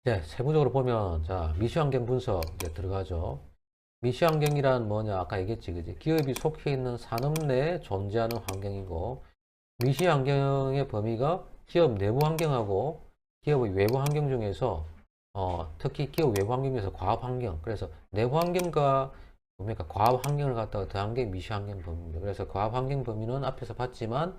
이제 세부적으로 보면, 자, 미시환경 분석 이제 들어가죠. 미시환경이란 뭐냐? 아까 얘기했지, 그지? 기업이 속해 있는 산업 내에 존재하는 환경이고, 미시환경의 범위가 기업 내부 환경하고 기업의 외부 환경 중에서, 특히 기업 외부 환경 중에서 과업 환경, 그래서 내부 환경과 그러니까 과업 환경을 갖다가 더한 게 미시환경 범위입니다. 그래서 과업 환경 범위는 앞에서 봤지만,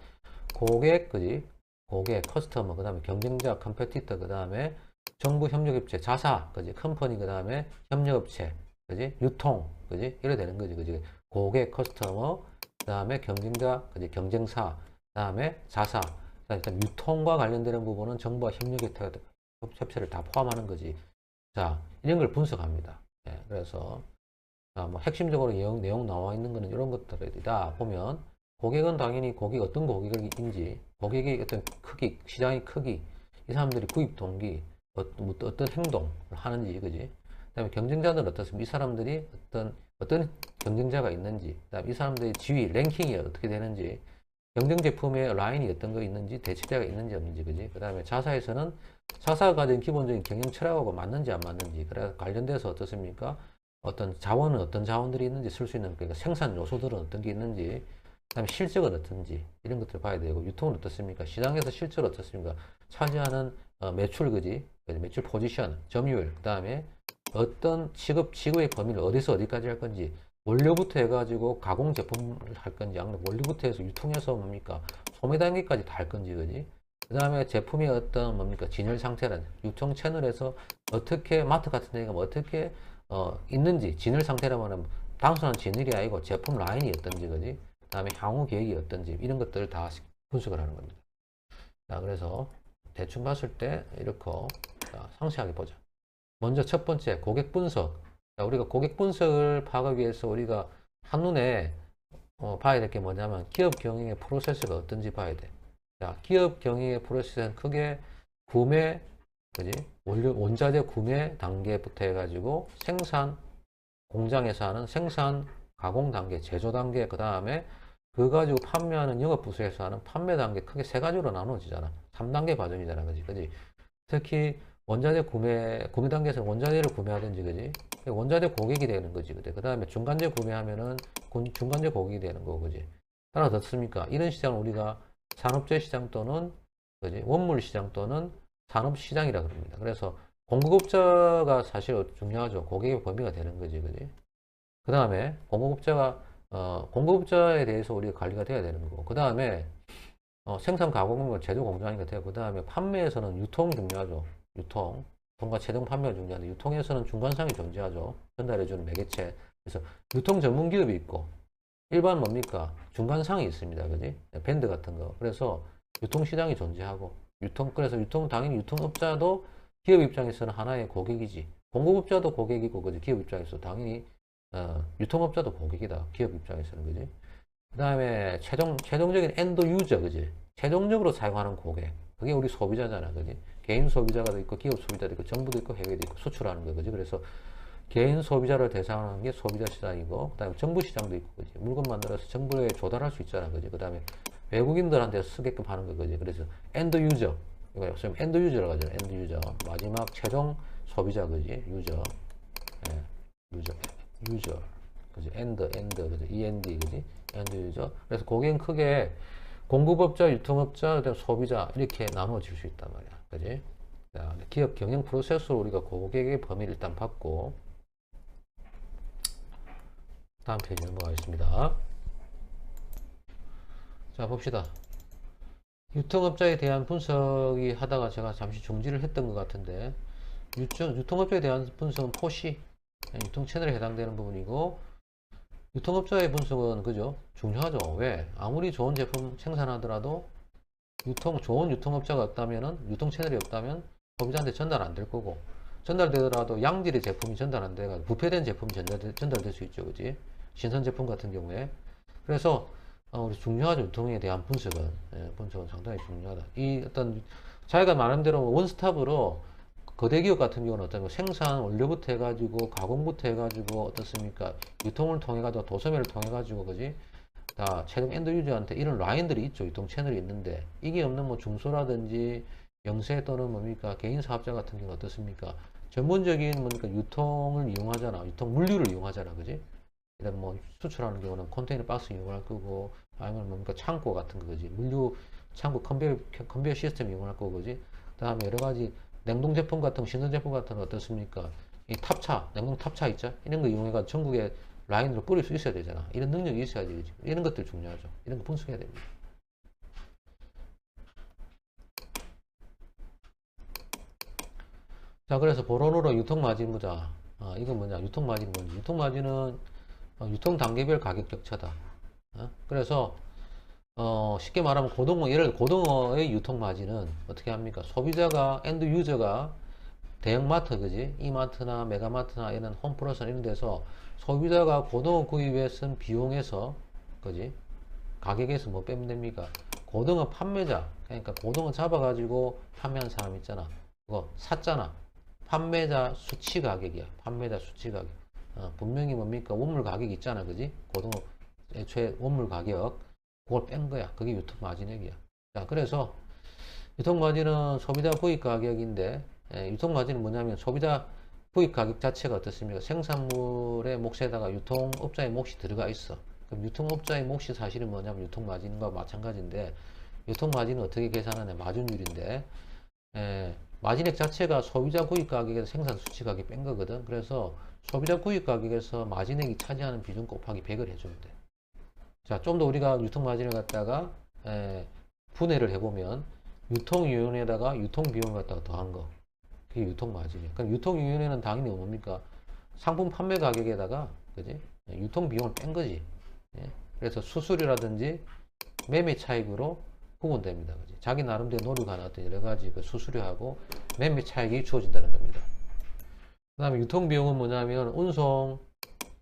고객, 그지? 고객, 커스터머, 그 다음에 경쟁자, 컴페티터, 그 다음에 정부 협력업체, 자사, 그지? 컴퍼니, 그 다음에 협력업체, 그지? 유통, 그지? 이래 되는 거지, 그지? 고객, 커스터머, 그 다음에 경쟁자, 그지? 경쟁사, 그 다음에 자사, 일단 유통과 관련되는 부분은 정부와 협력업체를 다 포함하는 거지. 자, 이런 걸 분석합니다. 예, 그래서 뭐 핵심적으로 내용 나와 있는 거는 이런 것들이다 보면 고객은 당연히 고객 어떤 고객인지 고객의 어떤 크기, 시장의 크기, 이 사람들이 구입 동기, 어떤 행동을 하는지, 그지? 그다음에 경쟁자들은 어떻습니까? 이 사람들이 어떤 경쟁자가 있는지, 그다음에 이 사람들의 지위, 랭킹이 어떻게 되는지, 경쟁 제품의 라인이 어떤 거 있는지, 대체자가 있는지 없는지, 그지? 그다음에 자사에서는 자사가 가진 기본적인 경영 철학하고 맞는지 안 맞는지, 그래 관련돼서 어떻습니까? 어떤 자원은 어떤 자원들이 있는지 쓸 수 있는, 그러니까 생산 요소들은 어떤 게 있는지, 그다음에 실적은 어떤지 이런 것들을 봐야 되고, 유통은 어떻습니까? 시장에서 실적은 어떻습니까? 차지하는 매출, 그지? 매출 포지션, 점유율, 그다음에 어떤 취급의 범위를 어디서 어디까지 할 건지, 원료부터 해가지고 가공 제품을 할 건지, 아니면 원료부터 해서 유통해서 뭡니까? 소매 단계까지 다 할 건지, 그지? 그 다음에 제품의 어떤 뭡니까? 진열 상태라는 유통 채널에서 어떻게, 마트 같은 데가 뭐 어떻게 있는지, 진열 상태라면 단순한 진열이 아니고 제품 라인이 어떤지, 그지? 그 다음에 향후 계획이 어떤지, 이런 것들을 다 분석을 하는 겁니다. 자, 그래서 대충 봤을 때 이렇게 상세하게 보자. 먼저 첫 번째, 고객 분석. 자, 우리가 고객 분석을 파악하기 위해서 우리가 한눈에 봐야 될 게 뭐냐면 기업 경영의 프로세스가 어떤지 봐야 돼. 자, 기업 경영의 프로세스는 크게 구매, 그지? 원자재 구매 단계부터 해가지고 생산, 공장에서 하는 생산, 가공 단계, 제조 단계, 그 다음에 그거 가지고 판매하는 영업부서에서 하는 판매 단계 크게 세 가지로 나눠지잖아. 3단계 과정이잖아. 그지? 그지? 특히 원자재 구매 단계에서 원자재를 구매하든지, 그지? 원자재 고객이 되는 거지. 그 다음에 중간재 구매하면은 중간재 고객이 되는 거고, 그지? 따라 어떻습니까? 이런 시장을 우리가 산업재 시장 또는, 그지? 원물 시장 또는 산업 시장이라 그럽니다. 그래서 공급업자가 사실 중요하죠. 고객의 범위가 되는 거지, 그지? 그 다음에 공급업자에 대해서 우리가 관리가 돼야 되는 거고, 그 다음에 생산 가공은 제조 공장이니까 되고, 그 다음에 판매에서는 유통이 중요하죠. 유통과 최종 판매가 중요한데, 유통에서는 중간상이 존재하죠. 전달해주는 매개체. 그래서 유통 전문 기업이 있고, 일반 뭡니까? 중간상이 있습니다. 그지? 밴드 같은 거. 그래서 유통시장이 존재하고, 그래서 당연히 유통업자도 기업 입장에서는 하나의 고객이지. 공급업자도 고객이고, 그지? 기업 입장에서 당연히, 유통업자도 고객이다. 기업 입장에서는, 그지? 그 다음에 최종적인 엔드 유저, 그지? 최종적으로 사용하는 고객. 그게 우리 소비자잖아, 그지? 개인 소비자가 있고, 기업 소비자도 있고, 정부도 있고, 해외도 있고, 수출하는 거, 그지? 그래서 개인 소비자를 대상으로 하는 게 소비자 시장이고, 그 다음에 정부 시장도 있고, 그지? 물건 만들어서 정부에 조달할 수 있잖아, 그지? 그 다음에 외국인들한테 쓰게끔 하는 거, 그지? 그래서 엔드 유저. 이거 요즘 엔드 유저라고 하잖아, 엔드 유저. 마지막 최종 소비자, 그지? 유저. 예, 유저. 그지? 그지? END, 그지? 엔드 유저. 그래서 고객은 크게 공급업자, 유통업자, 그다음 소비자 이렇게 나누어질 수 있단 말이야. 그지? 자, 기업 경영 프로세스로 우리가 고객의 범위를 일단 받고 다음 페이지 넘어가겠습니다. 자, 봅시다. 유통업자에 대한 분석이 하다가 제가 잠시 중지를 했던 것 같은데, 유통업자에 대한 분석은 포시, 유통 채널에 해당되는 부분이고, 유통업자의 분석은 그죠? 중요하죠. 왜? 아무리 좋은 제품 생산하더라도 좋은 유통업자가 없다면은, 유통 채널이 없다면 소비자한테 전달 안 될 거고, 전달되더라도 양질의 제품이 전달 안 돼가지고 부패된 제품이 전달될 수 있죠. 그지? 신선 제품 같은 경우에. 그래서 우리 중요하죠. 유통에 대한 분석은. 분석은 상당히 중요하다. 이 어떤 자기가 말한 대로 원스톱으로 거대 기업 같은 경우는 어떤 생산 원료부터 해가지고 가공부터 해가지고 어떻습니까? 유통을 통해 가지고 도소매를 통해 가지고, 그지? 다 최종 엔드 유저한테 이런 라인들이 있죠. 유통 채널이 있는데 이게 없는 뭐 중소라든지 영세 또는 뭡니까? 개인 사업자 같은 경우는 어떻습니까? 전문적인 뭡니까? 유통을 이용하잖아. 유통 물류를 이용하잖아. 그지? 예를 뭐 수출하는 경우는 컨테이너 박스 이용할 거고, 아니면 뭡니까? 창고 같은 거, 그지? 물류 창고 컨베이어 시스템 이용할 거고, 그지? 그 다음에 여러 가지 냉동 제품 같은 거, 신선 제품 같은 거 어떻습니까? 이 탑차, 냉동 탑차 있죠? 이런 거 이용해가 전국에 라인으로 뿌릴 수 있어야 되잖아. 이런 능력이 있어야 되지. 이런 것들 중요하죠. 이런 거 분석해야 됩니다. 자, 그래서 보론으로 유통마진 보자. 이건 뭐냐? 유통마진이 뭔지. 유통마진은 유통 단계별 가격 격차다. 그래서 쉽게 말하면 고등어, 예를 들어 고등어의 유통마진은 어떻게 합니까? 소비자가, 엔드 유저가 대형마트, 그지? 이마트나 메가마트나 이런 홈플러스 이런 데서 소비자가 고등어 구입에 쓴 비용에서, 그지? 가격에서 뭐 빼면 됩니까? 고등어 판매자, 그러니까 고등어 잡아가지고 판매한 사람 있잖아. 그거 샀잖아. 판매자 수치 가격이야. 판매자 수치 가격. 분명히 뭡니까? 원물 가격 있잖아. 그지? 고등어 애초에 원물 가격. 그걸 뺀 거야. 그게 유통 마진액이야. 자, 그래서 유통 마진은 소비자 구입 가격인데, 유통 마진은 뭐냐면 소비자 구입 가격 자체가 어떻습니까? 생산물의 몫에다가 유통업자의 몫이 들어가 있어. 그럼 유통업자의 몫이 사실은 뭐냐면 유통 마진과 마찬가지인데, 유통 마진은 어떻게 계산하냐? 마진율인데, 마진액 자체가 소비자 구입 가격에서 생산 수치 가격 뺀 거거든. 그래서 소비자 구입 가격에서 마진액이 차지하는 비중 곱하기 100을 해주면 돼. 자, 좀 더 우리가 유통 마진을 갖다가 분해를 해보면 유통위원회에다가 유통비용을 갖다가 더한 거, 그게 유통 마진이에요. 그러니까 유통위원회는 당연히 뭡니까? 상품 판매 가격에다가, 그지? 유통비용을 뺀 거지. 예. 그래서 수수료라든지 매매 차익으로 구분됩니다. 그지? 자기 나름대로 노력하는 어떤 여러 가지 그 수수료하고 매매 차익이 주어진다는 겁니다. 그 다음에 유통비용은 뭐냐면 운송,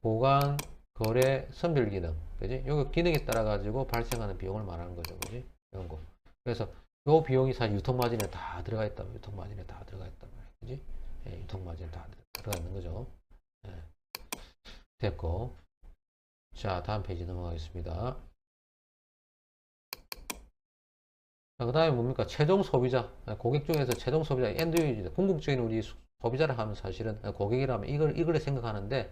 보관, 거래, 선별 기능, 그지? 요거 기능에 따라 가지고 발생하는 비용을 말하는 거죠, 그지? 이런 거. 그래서 요 비용이 사실 유통마진에 다 들어가 있다, 유통마진에 다 들어가 있단 말이야, 그지? 예, 유통마진에 다 들어가 있는 거죠. 예. 됐고, 자, 다음 페이지 넘어가겠습니다. 자, 그 다음에 뭡니까? 최종 소비자, 고객 중에서 최종 소비자, 엔드 유저, 궁극적인 우리 소비자를 하면 사실은 고객이라면 이걸 생각하는데.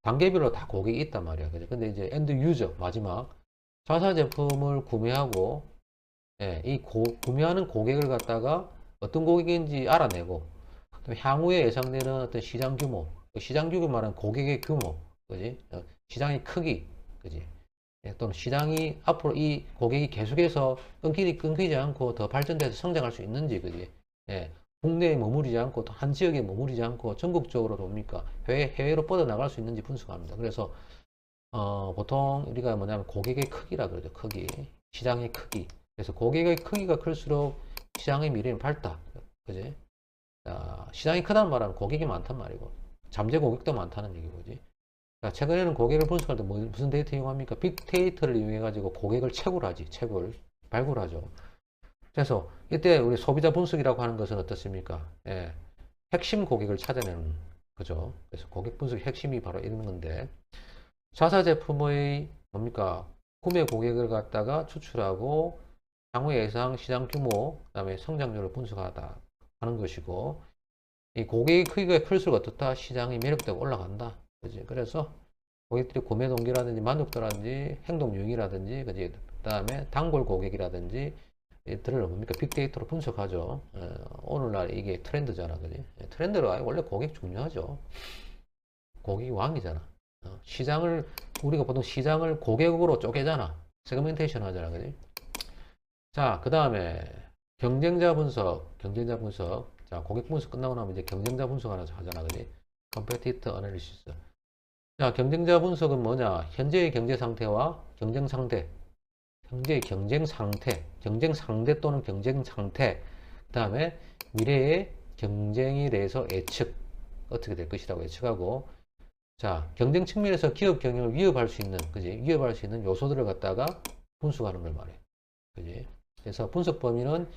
단계별로 다 고객이 있단 말이야. 그죠? 근데 이제 엔드 유저, 마지막. 자사 제품을 구매하고, 구매하는 고객을 갖다가 어떤 고객인지 알아내고, 향후에 예상되는 어떤 시장 규모, 시장 규모 말하는 고객의 규모, 그지? 시장의 크기, 그지? 또는 시장이 앞으로 이 고객이 계속해서 끊기지 않고 더 발전돼서 성장할 수 있는지, 그지? 국내에 머무르지 않고 또 한 지역에 머무르지 않고 전국적으로 뭡니까? 해외로 뻗어나갈 수 있는지 분석합니다. 그래서 보통 우리가 뭐냐면 고객의 크기라 그러죠. 크기. 시장의 크기. 그래서 고객의 크기가 클수록 시장의 미래는 밝다. 그지? 시장이 크다는 말은 고객이 많단 말이고 잠재 고객도 많다는 얘기고지. 최근에는 고객을 분석할 때 무슨 데이터 이용합니까? 빅데이터를 이용해 가지고 고객을 채굴하지. 발굴하죠. 그래서 이때 우리 소비자 분석이라고 하는 것은 어떻습니까? 핵심 고객을 찾아내는 거죠. 그래서 고객 분석의 핵심이 바로 이런 건데, 자사 제품의 뭡니까? 구매 고객을 갖다가 추출하고 향후 예상 시장 규모, 그다음에 성장률을 분석하다 하는 것이고, 이 고객의 크기가 클수록 어떻다? 시장의 매력도가 올라간다. 그지? 그래서 고객들이 구매 동기라든지 만족도라든지 행동 유형이라든지, 그지? 그다음에 단골 고객이라든지 들을 뭡니까? 빅데이터로 분석하죠. 오늘날 이게 트렌드잖아, 그지? 트렌드로 원래 고객 중요하죠. 고객이 왕이잖아. 시장을 우리가 보통 시장을 고객으로 쪼개잖아. 세그멘테이션 하잖아, 그지? 자, 그 다음에 경쟁자 분석. 자, 고객 분석 끝나고 나면 이제 경쟁자 분석 하나 하잖아, 그지? 컴페티터 어널리시스. 자, 경쟁자 분석은 뭐냐? 현재의 경제 상태와 경쟁 상태. 현재의 경쟁 상태 또는 경쟁 상태, 그 다음에 미래의 경쟁에 대해서 예측, 어떻게 될 것이라고 예측하고, 자, 경쟁 측면에서 기업 경영을 위협할 수 있는, 그지? 위협할 수 있는 요소들을 갖다가 분석하는 걸 말해. 그지? 그래서 분석 범위는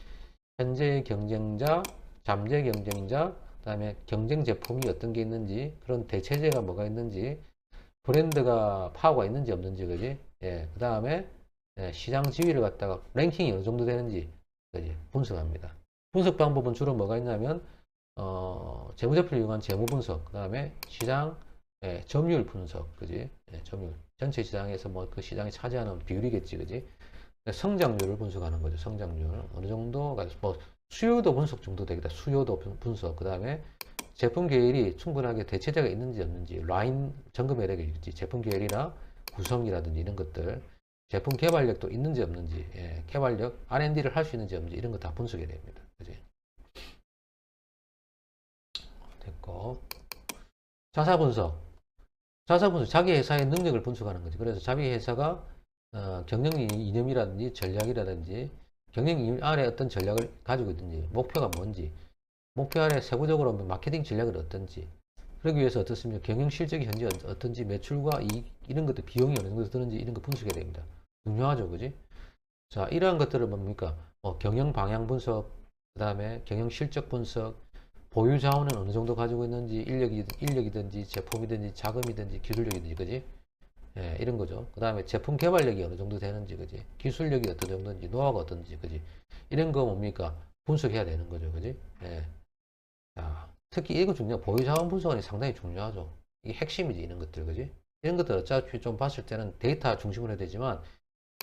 현재의 경쟁자, 잠재 경쟁자, 그 다음에 경쟁 제품이 어떤 게 있는지, 그런 대체제가 뭐가 있는지, 브랜드가 파워가 있는지 없는지, 그지? 그 다음에 시장 지위를 갖다가 랭킹이 어느 정도 되는지, 그지? 분석합니다. 분석 방법은 주로 뭐가 있냐면 재무제표를 이용한 재무 분석, 그 다음에 시장 점유율 분석, 그지? 점유율. 전체 시장에서 뭐 그 시장이 차지하는 비율이겠지, 그지? 성장률을 분석하는 거죠. 성장률. 어느 정도, 뭐 수요도 분석 정도 되겠다. 수요도 분석. 그 다음에 제품 계열이 충분하게 대체재가 있는지 없는지, 라인 점검해야 되겠지. 제품 계열이나 구성이라든지 이런 것들. 제품 개발력도 있는지 없는지, 개발력, R&D를 할 수 있는지 없는지 이런 거 다 분석해야 됩니다. 그지? 됐고. 자사 분석. 자사 분석, 자기 회사의 능력을 분석하는 거지. 그래서 자기 회사가 경영 이념이라든지 전략이라든지 경영 이념 아래 어떤 전략을 가지고 있든지 목표가 뭔지 목표 아래 세부적으로 마케팅 전략을 어떤지 그러기 위해서 어떻습니까? 경영 실적이 현재 어떤지 매출과 이익 이런 것들 비용이 어느 정도 드는지 이런 거 분석해야 됩니다. 중요하죠, 그지? 자, 이러한 것들을 뭡니까? 경영 방향 분석, 그 다음에 경영 실적 분석, 보유 자원은 어느 정도 가지고 있는지 인력이든지 제품이든지 자금이든지 기술력이든지, 그지? 이런 거죠. 그 다음에 제품 개발력이 어느 정도 되는지, 그지? 기술력이 어떤 정도인지, 노하우가 어떤지, 그지? 이런 거 뭡니까? 분석해야 되는 거죠, 그지? 자, 특히 이거 중요해. 보유자원 분석이 상당히 중요하죠. 이게 핵심이지, 이런 것들, 그지? 이런 것들 어차피 좀 봤을 때는 데이터 중심으로 해야 되지만,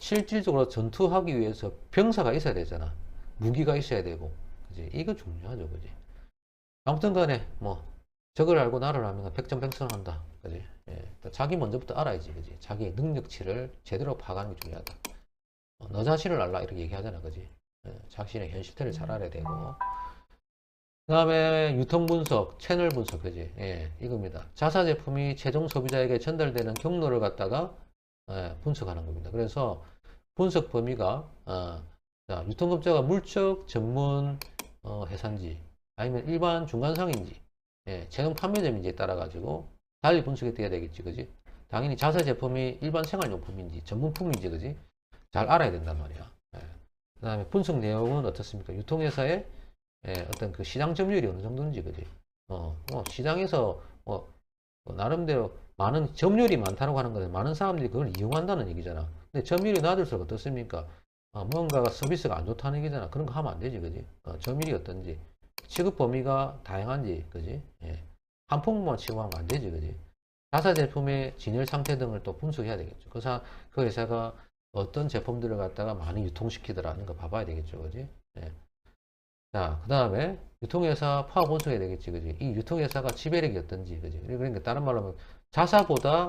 실질적으로 전투하기 위해서 병사가 있어야 되잖아. 무기가 있어야 되고, 그지? 이거 중요하죠, 그지? 아무튼 간에, 뭐, 적을 알고 나를 알면 백전백승한다. 그지? 자기 먼저부터 알아야지. 그지? 자기의 능력치를 제대로 파악하는 게 중요하다. 너 자신을 알라. 이렇게 얘기하잖아. 그지? 자신의 현실태를 잘 알아야 되고. 그 다음에 유통 분석, 채널 분석. 그지? 이겁니다. 자사 제품이 최종 소비자에게 전달되는 경로를 갖다가 분석하는 겁니다. 그래서 분석 범위가, 자, 유통업자가 물적, 전문, 회사인지, 아니면 일반 중간상인지, 최종 판매점인지에 따라 가지고 달리 분석이 돼야 되겠지, 그지? 당연히 자사 제품이 일반 생활용품인지 전문품인지, 그지? 잘 알아야 된단 말이야. 그 다음에 분석 내용은 어떻습니까? 유통회사의 어떤 그 시장 점유율이 어느 정도인지, 그지? 시장에서 나름대로 많은 점유율이 많다고 하는 거는 많은 사람들이 그걸 이용한다는 얘기잖아. 근데 점유율이 낮을수록 어떻습니까? 뭔가가 서비스가 안 좋다는 얘기잖아. 그런 거 하면 안 되지, 그지? 점유율이 어떤지. 취급 범위가 다양한지, 그지? 한 품목만 취급하면 안 되지, 그지? 자사 제품의 진열 상태 등을 또 분석해야 되겠죠. 그 회사가 어떤 제품들을 갖다가 많이 유통시키더라는 거 봐봐야 되겠죠, 그지? 자, 그 다음에 유통회사 파워 분석해야 되겠지, 그지? 이 유통회사가 지배력이 어떤지, 그지? 그러니까 다른 말로 하면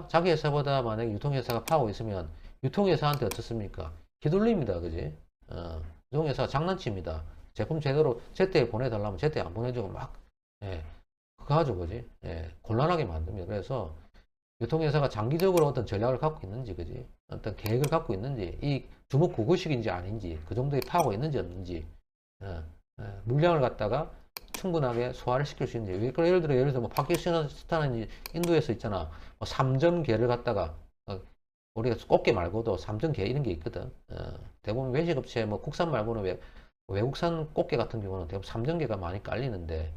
자기 회사보다 만약에 유통회사가 파워 있으면 유통회사한테 어떻습니까? 휘둘립니다, 그지? 유통회사가 장난칩니다. 제품 제대로 제때에 보내달라면 제때에 안 보내주고 막, 그거 하죠, 그지? 곤란하게 만듭니다. 그래서 유통회사가 장기적으로 어떤 전략을 갖고 있는지, 그지? 어떤 계획을 갖고 있는지, 이 주먹구구식인지 아닌지, 그 정도의 파워가 있는지 없는지, 물량을 갖다가 충분하게 소화를 시킬 수 있는지. 예를 들어 뭐 파키스탄이나 인도에서 있잖아. 뭐 3점 계를 갖다가 우리가 꽃게 말고도 3점 계 이런 게 있거든. 대부분 외식업체 뭐 국산 말고는 외국산 꽃게 같은 경우는 대부분 3점 계가 많이 깔리는데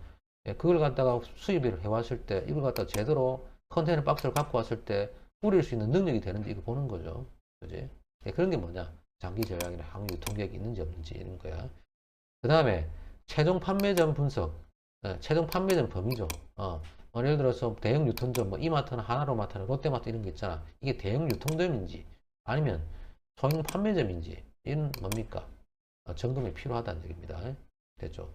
그걸 갖다가 수입을 해왔을 때 이걸 갖다가 제대로 컨테이너 박스를 갖고 왔을 때 뿌릴 수 있는 능력이 되는지 이거 보는 거죠. 그지? 그런 게 뭐냐? 장기 전략이나 항 유통계획이 있는지 없는지 이런 거야. 그 다음에 최종 판매점 분석, 최종 판매점 범위죠. 예를 들어서 대형 유통점, 뭐 이마트나 하나로마트나 롯데마트 이런 게 있잖아. 이게 대형 유통점인지 아니면 소형 판매점인지 이는 뭡니까? 점검이 필요하다는 얘기입니다. 됐죠?